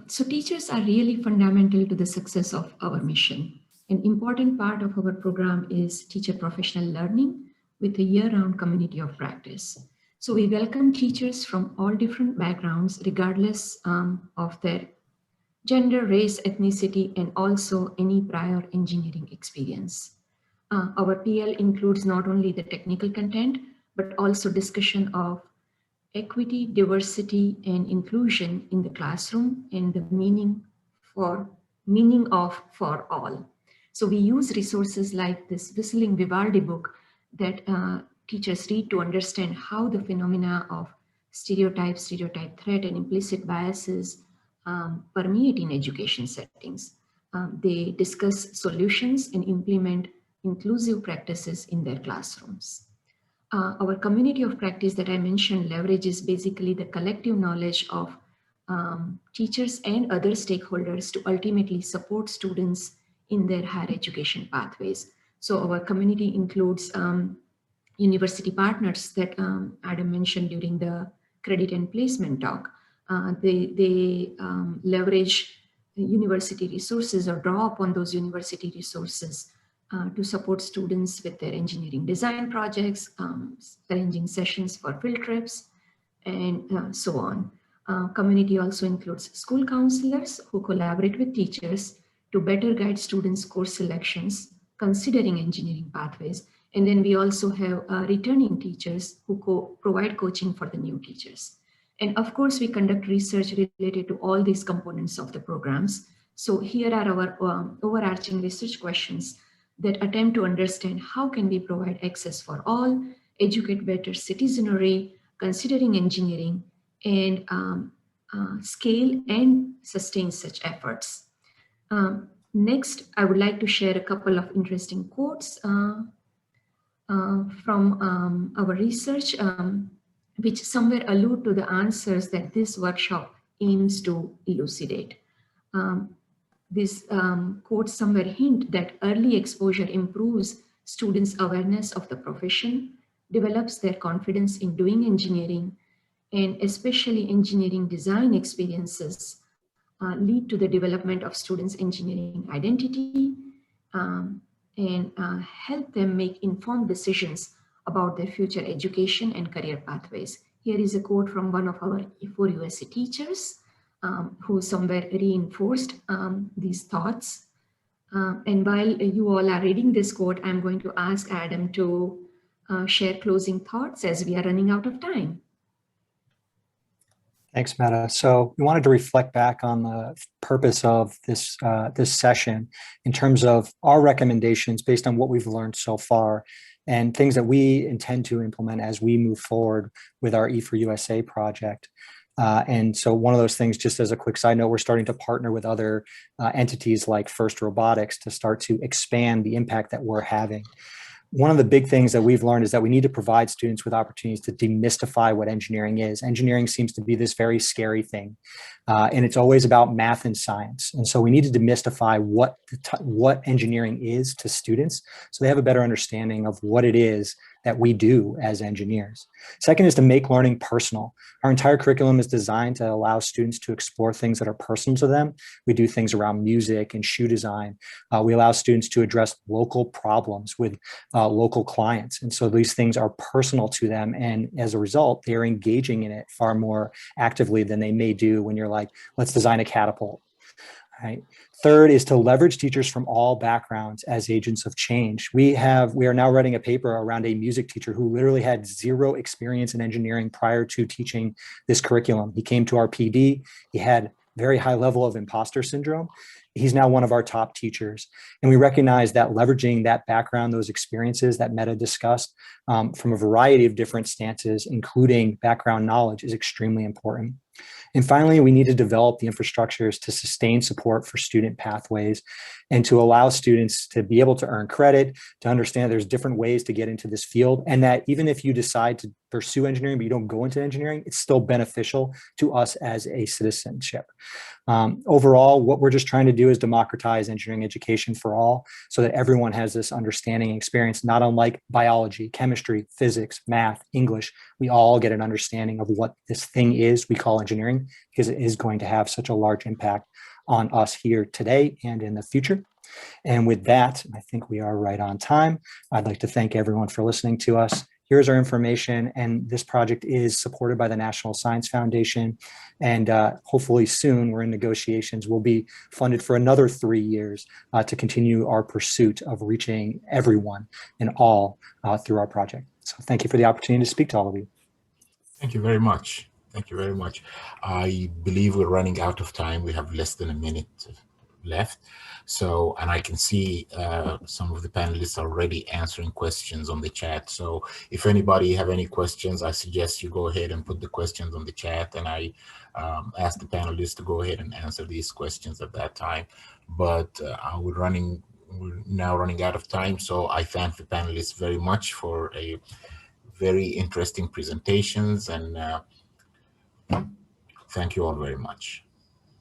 So teachers are really fundamental to the success of our mission. An important part of our program is teacher professional learning with a year-round community of practice. So we welcome teachers from all different backgrounds, regardless of their gender, race, ethnicity, and also any prior engineering experience. Our PL includes not only the technical content, but also discussion of equity, diversity, and inclusion in the classroom and the meaning of for all. So we use resources like this Whistling Vivaldi book that teachers read to understand how the phenomena of stereotype threat, and implicit biases permeate in education settings. They discuss solutions and implement inclusive practices in their classrooms. Our community of practice that I mentioned leverages basically the collective knowledge of teachers and other stakeholders to ultimately support students in their higher education pathways. So our community includes university partners that Adam mentioned during the credit and placement talk. They leverage university resources or draw upon those university resources to support students with their engineering design projects, arranging sessions for field trips, and so on. Community also includes school counselors who collaborate with teachers to better guide students' course selections, considering engineering pathways. And then we also have returning teachers who provide coaching for the new teachers. And of course, we conduct research related to all these components of the programs. So here are our overarching research questions that attempt to understand how can we provide access for all, educate better citizenry, considering engineering, and scale and sustain such efforts. Next, I would like to share a couple of interesting quotes from our research, which somewhere allude to the answers that this workshop aims to elucidate. These quotes somewhere hint that early exposure improves students' awareness of the profession, develops their confidence in doing engineering, and especially engineering design experiences lead to the development of students' engineering identity and help them make informed decisions about their future education and career pathways. Here is a quote from one of our E4 USC teachers who somewhere reinforced these thoughts. And while you all are reading this quote, I'm going to ask Adam to share closing thoughts as we are running out of time. Thanks, Medha. So we wanted to reflect back on the purpose of this, this session in terms of our recommendations based on what we've learned so far and things that we intend to implement as we move forward with our E4USA project. And so one of those things, just as a quick side note, we're starting to partner with other entities like First Robotics to start to expand the impact that we're having. One of the big things that we've learned is that we need to provide students with opportunities to demystify what engineering is. Engineering seems to be this very scary thing, and it's always about math and science. And so we need to demystify what engineering is to students so they have a better understanding of what it is that we do as engineers. Second is to make learning personal. Our entire curriculum is designed to allow students to explore things that are personal to them. We do things around music and shoe design. We allow students to address local problems with local clients. And so these things are personal to them. And as a result, they're engaging in it far more actively than they may do when you're like, let's design a catapult. Right. Third is to leverage teachers from all backgrounds as agents of change. We are now writing a paper around a music teacher who literally had zero experience in engineering prior to teaching this curriculum. He came to our PD. He had very high level of imposter syndrome. He's now one of our top teachers. And we recognize that leveraging that background, those experiences that Medha discussed from a variety of different stances, including background knowledge, is extremely important. And finally, we need to develop the infrastructures to sustain support for student pathways and to allow students to be able to earn credit, to understand there's different ways to get into this field, and that even if you decide to pursue engineering, but you don't go into engineering, it's still beneficial to us as a citizenship. Overall, what we're just trying to do is democratize engineering education for all so that everyone has this understanding and experience, not unlike biology, chemistry, physics, math, English. We all get an understanding of what this thing is we call engineering, because it is going to have such a large impact on us here today and in the future. And with that, I think we are right on time. I'd like to thank everyone for listening to us. Here's our information, and this project is supported by the National Science Foundation, and hopefully soon, we're in negotiations, we'll be funded for another 3 years to continue our pursuit of reaching everyone and all through our project. So thank you for the opportunity to speak to all of you. Thank you very much. Thank you very much. I believe we're running out of time. We have less than a minute left. So, and I can see some of the panelists are already answering questions on the chat. So if anybody have any questions, I suggest you go ahead and put the questions on the chat, and I ask the panelists to go ahead and answer these questions at that time. But we're now running out of time. So I thank the panelists very much for a very interesting presentations, and thank you all very much.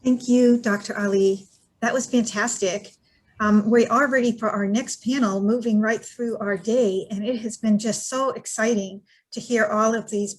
Thank you, Dr. Ali. That was fantastic. We are ready for our next panel, moving right through our day, and it has been just so exciting to hear all of these